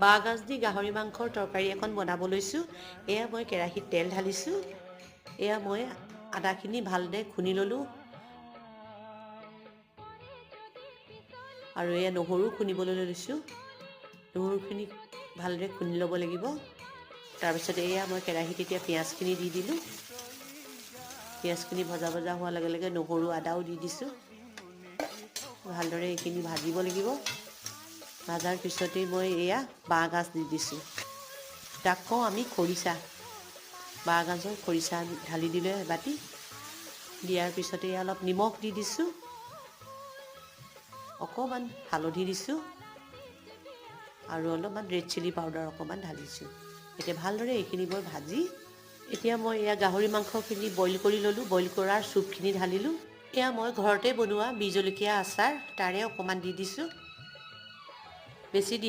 বাঁহগাজ দি গাহৰি মাংসৰ তৰকাৰী এখন বনাব লৈছোঁ। এয়া মই কেৰাহীত তেল ঢালিছোঁ। এয়া মই আদাখিনি ভালদৰে খুন্দি ল'লোঁ আৰু এয়া নহৰু খুন্দিবলৈ লৈছোঁ। নহৰুখিনি ভালদৰে খুন্দি ল'ব লাগিব। তাৰপিছত এয়া মই কেৰাহীত এতিয়া পিঁয়াজখিনি দি দিলোঁ। পিঁয়াজখিনি ভজা হোৱাৰ লগে লগে নহৰু আদাও দি দিছোঁ। ভালদৰে এইখিনি ভাজিব লাগিব। ভাজাৰ পিছতেই মই এয়া বাঁহগাজ দি দিছোঁ। তাক কওঁ আমি খৰিচা। বাঁহগাজৰ খৰিচা ঢালি দিলে এবাটি। দিয়াৰ পিছতে অলপ নিমখ দি দিছোঁ। অকণমান হালধি দিছোঁ আৰু অলপমান ৰেড চিলি পাউডাৰ অকণমান ঢালিছোঁ। এতিয়া ভালদৰে এইখিনি মই ভাজি এতিয়া মই এয়া গাহৰি মাংসখিনি বইল কৰি ল'লোঁ। বইল কৰাৰ চুপখিনি ঢালিলোঁ। এয়া মই ঘৰতে বনোৱা বিহ জলকীয়া আচাৰ তাৰে অকণমান দি দিছোঁ। বেছি দিয়া